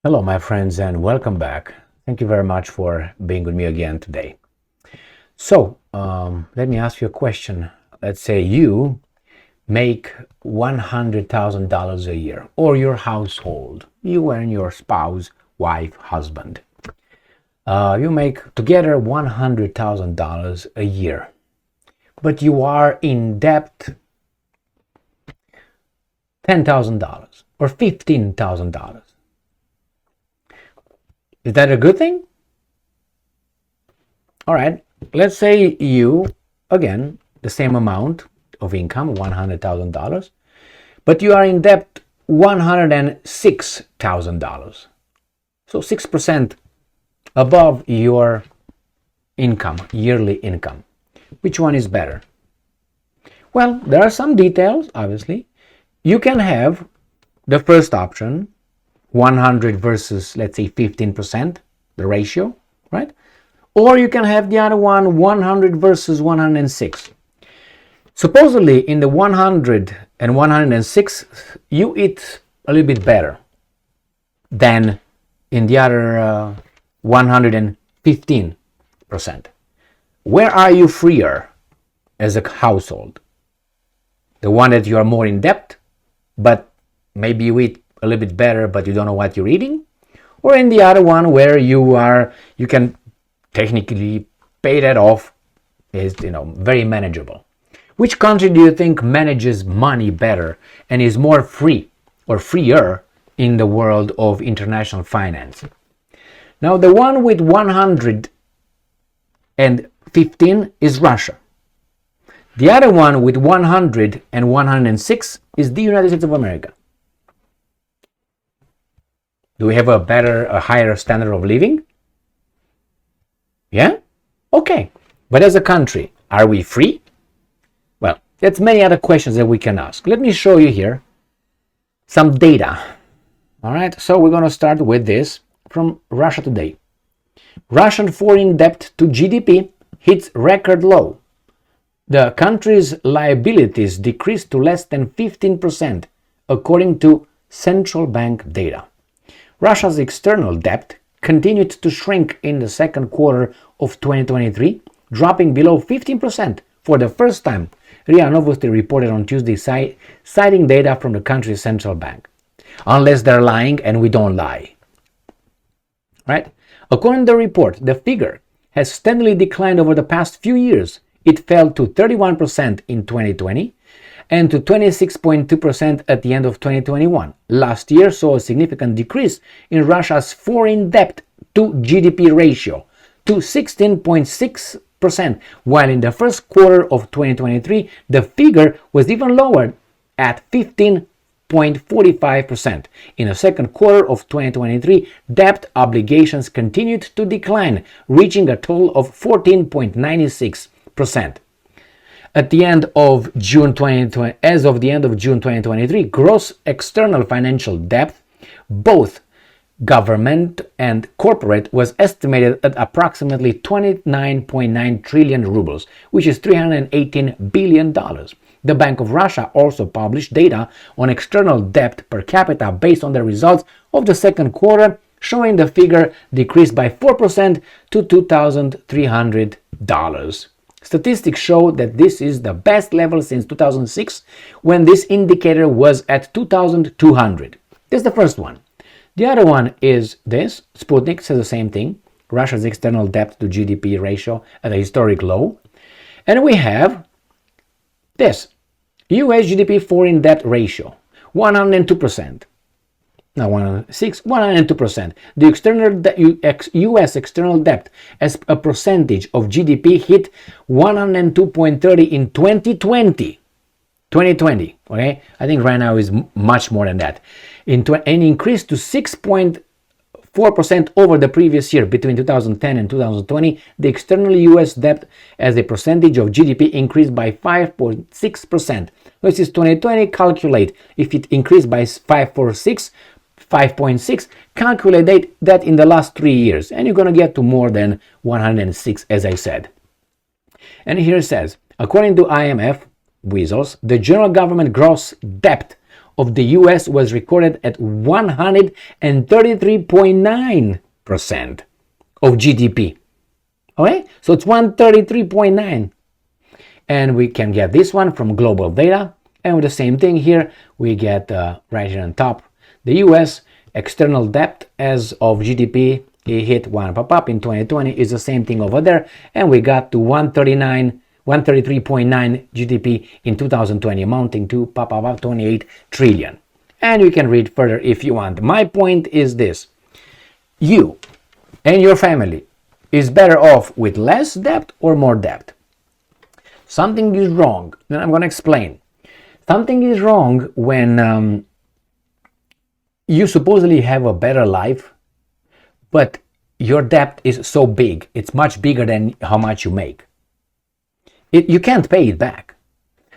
Hello, my friends, and welcome back. Thank you very much for being with me again today. So, let me ask you a question. Let's say you make $100,000 a year, or your household, you and your spouse, wife, husband. You make together $100,000 a year, but you are in debt $10,000 or $15,000. Is that a good thing? All right, let's say you, again, the same amount of income, $100,000, but you are in debt $106,000. So 6% above your income, yearly income. Which one is better? Well, there are some details, obviously. You can have the first option, 100 versus, let's say, 15%, the ratio, right? Or you can have the other one, 100 versus 106. Supposedly, in the 100 and 106, you eat a little bit better than in the other 115%. Where are you freer as a household? The one that you are more in debt, but maybe you eat a little bit better, but you don't know what you're eating? Or in the other one where you can technically pay that off, is very manageable. Which country do you think manages money better and is more free or freer in the world of international finance? Now, the one with 115 is Russia. The other one with 100 and 106 is the United States of America. Do we have a higher standard of living? Yeah? Okay. But as a country, are we free? Well, that's many other questions that we can ask. Let me show you here some data. All right, so we're going to start with this from Russia Today. Russian foreign debt to GDP hits record low. The country's liabilities decreased to less than 15%, according to central bank data. Russia's external debt continued to shrink in the second quarter of 2023, dropping below 15% for the first time, RIA Novosti reported on Tuesday, citing data from the country's central bank. Unless they're lying, and we don't lie. Right? According to the report, the figure has steadily declined over the past few years. It fell to 31% in 2020 and to 26.2% at the end of 2021. Last year saw a significant decrease in Russia's foreign debt to GDP ratio to 16.6%, while in the first quarter of 2023 the figure was even lower at 15.45%. In the second quarter of 2023, debt obligations continued to decline, reaching a total of 14.96%. As of the end of June 2023, gross external financial debt, both government and corporate, was estimated at approximately 29.9 trillion rubles, which is $318 billion. The Bank of Russia also published data on external debt per capita based on the results of the second quarter, showing the figure decreased by 4% to $2,300. Statistics show that this is the best level since 2006, when this indicator was at 2,200. This is the first one. The other one is this. Sputnik says the same thing. Russia's external debt to GDP ratio at a historic low. And we have this. US GDP foreign debt ratio, 102%. Now 106, 102%. The US external debt as a percentage of GDP hit 102.30 in 2020. 2020, okay? I think right now is much more than that. And increased to 6.4% over the previous year. Between 2010 and 2020, the external US debt as a percentage of GDP increased by 5.6%. This is 2020. Calculate if it increased by 5.6, calculate that in the last 3 years, and you're going to get to more than 106, as I said. And here it says, according to IMF, Weasels, the general government gross debt of the US was recorded at 133.9% of GDP. Okay, so it's 133.9. And we can get this one from global data. And with the same thing here, we get right here on top, the US external debt as of GDP, it hit one pop-up in 2020, is the same thing over there. And we got to 133.9 GDP in 2020, amounting to 28 trillion. And you can read further if you want. My point is this: you and your family is better off with less debt or more debt. Something is wrong, and I'm going to explain. Something is wrong when you supposedly have a better life, but your debt is so big, it's much bigger than how much you make. You can't pay it back.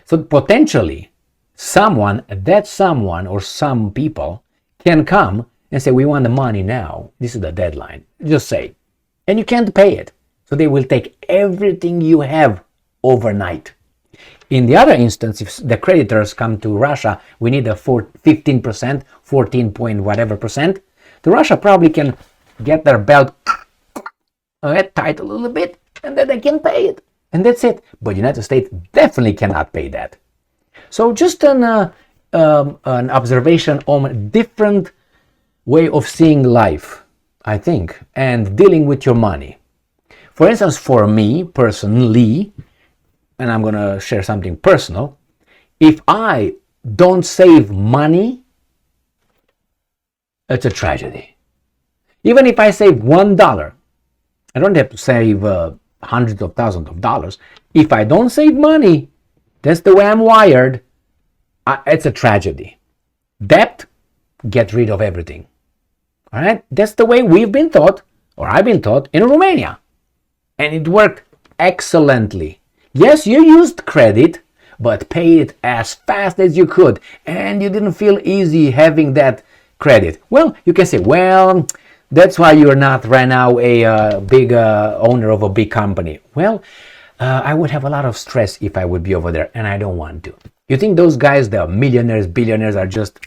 So potentially, someone or some people can come and say, we want the money now. This is the deadline. Just say. And you can't pay it. So they will take everything you have overnight. In the other instance, if the creditors come to Russia, we need a 15%, 14 point whatever percent, the Russia probably can get their belt tight a little bit, and then they can pay it. And that's it. But the United States definitely cannot pay that. So just an observation on a different way of seeing life, I think, and dealing with your money. For instance, for me personally, and I'm going to share something personal, if I don't save money, it's a tragedy. Even if I save $1, I don't have to save hundreds of thousands of dollars. If I don't save money, that's the way I'm wired, it's a tragedy. Debt, get rid of everything. All right? That's the way we've been taught, or I've been taught in Romania. And it worked excellently. Yes, you used credit, but pay it as fast as you could. And you didn't feel easy having that credit. Well, you can say, well, that's why you're not right now a big owner of a big company. Well, I would have a lot of stress if I would be over there, and I don't want to. You think those guys, the millionaires, billionaires, are just...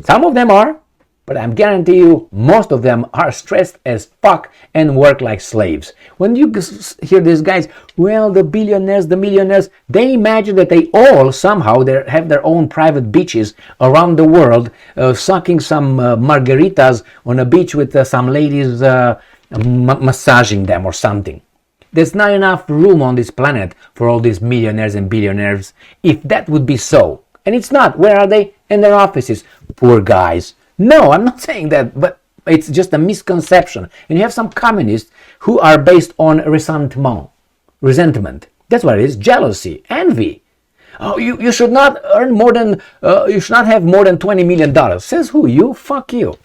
Some of them are, but I guarantee you most of them are stressed as fuck and work like slaves. When you hear these guys, well, the billionaires, the millionaires, they imagine that they all somehow have their own private beaches around the world, sucking some margaritas on a beach with some ladies massaging them or something. There's not enough room on this planet for all these millionaires and billionaires. If that would be so, and it's not, where are they? In their offices. Poor guys. No, I'm not saying that, but it's just a misconception. And you have some communists who are based on resentment. That's what it is. Jealousy, envy. Oh, you should not earn more than, you should not have more than $20 million. Says who? You? Fuck you.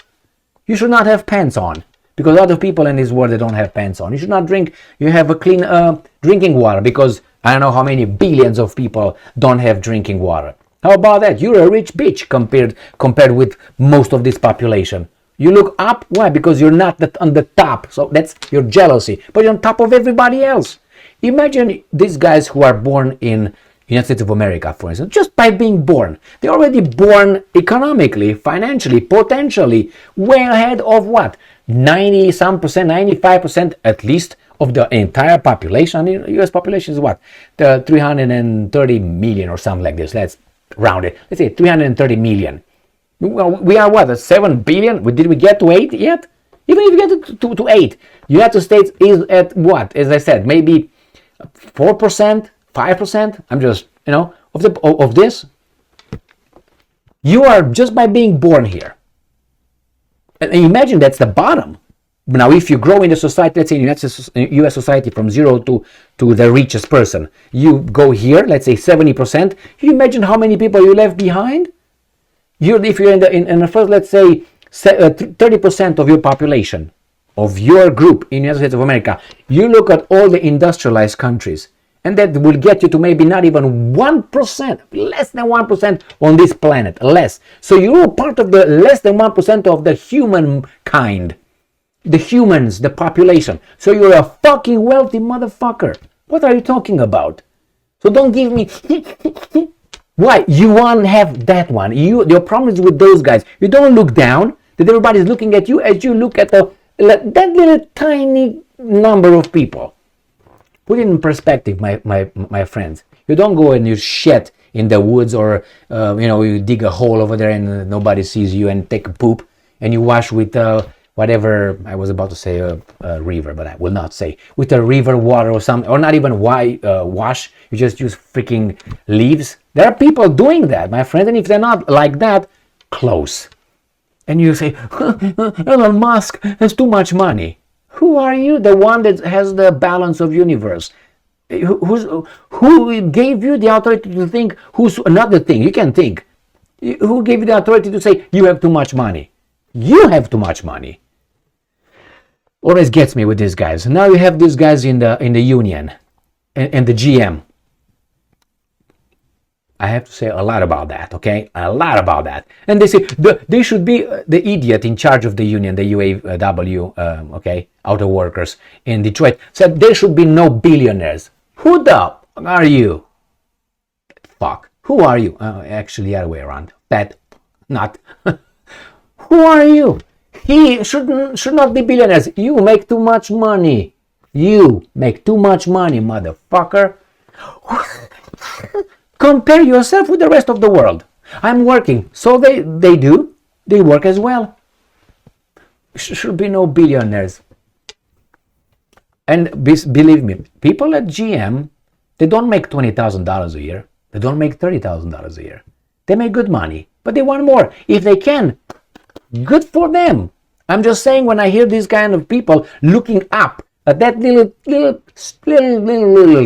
You should not have pants on. Because other people in this world, they don't have pants on. You should not drink, you have a clean drinking water. Because I don't know how many billions of people don't have drinking water. How about that? You're a rich bitch compared with most of this population. You look up, why? Because you're not on the top. So that's your jealousy. But you're on top of everybody else. Imagine these guys who are born in United States of America, for instance, just by being born. They're already born economically, financially, potentially, way ahead of what? 90-some percent, 95% at least of the entire population. I mean, US population is what? The 330 million or something like this. Let's round it. Let's say 330 million. Well, we are what? At 7 billion? Did we get to 8 yet? Even if you get to 8, United States is at what? As I said, maybe 4%, 5%. I'm just, of this. You are just by being born here. And imagine that's the bottom. Now, if you grow in the society, let's say in US society from 0 to the richest person, you go here, let's say 70%. Can you imagine how many people you left behind? If you're in the first, let's say 30% of your population, of your group in the United States of America, you look at all the industrialized countries, and that will get you to maybe not even 1%, less than 1% on this planet, less. So you're part of the less than 1% of the humankind. The humans, the population. So you're a fucking wealthy motherfucker. What are you talking about? So don't give me Why? You want to have that one. Your problem is with those guys. You don't look down, that everybody's looking at you as you look at that little tiny number of people. Put it in perspective, my friends. You don't go and you shit in the woods, or you dig a hole over there and nobody sees you, and take a poop, and you wash with whatever, I was about to say a river, but I will not say, with a river water or something, or not even wash, you just use freaking leaves. There are people doing that, my friend, and if they're not like that, close. And you say, Elon Musk has too much money. Who are you? The one that has the balance of universe. Who gave you the authority to think? Who's another thing? You can think. Who gave you the authority to say you have too much money? You have too much money. Always gets me with these guys. Now you have these guys in the union and the GM. I have to say a lot about that, okay? A lot about that. And they say they should be the idiot in charge of the union, the UAW, auto workers in Detroit, said there should be no billionaires. Who the are you? Fuck. Who are you? Actually, the other way around. That, not. Who are you? He should not be billionaires. You make too much money. You make too much money, motherfucker. Compare yourself with the rest of the world. I'm working, so they do. They work as well. Should be no billionaires. And believe me, people at GM, they don't make $20,000 a year. They don't make $30,000 a year. They make good money, but they want more. If they can, good for them. I'm just saying, when I hear these kind of people looking up at that little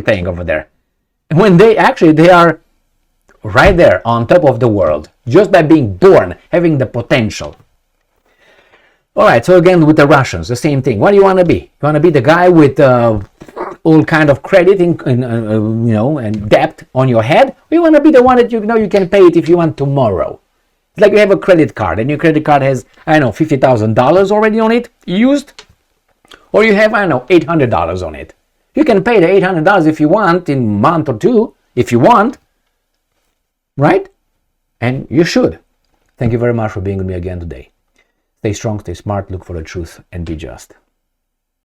thing over there, when they are right there on top of the world, just by being born, having the potential. All right, so again with the Russians, the same thing. What do you want to be? You want to be the guy with all kind of credit and debt on your head? Or you want to be the one that you can pay it if you want tomorrow? It's like you have a credit card, and your credit card has, $50,000 already on it, used, or you have, $800 on it. You can pay the $800 if you want in a month or two, if you want, right? And you should. Thank you very much for being with me again today. Stay strong, stay smart, look for the truth, and be just.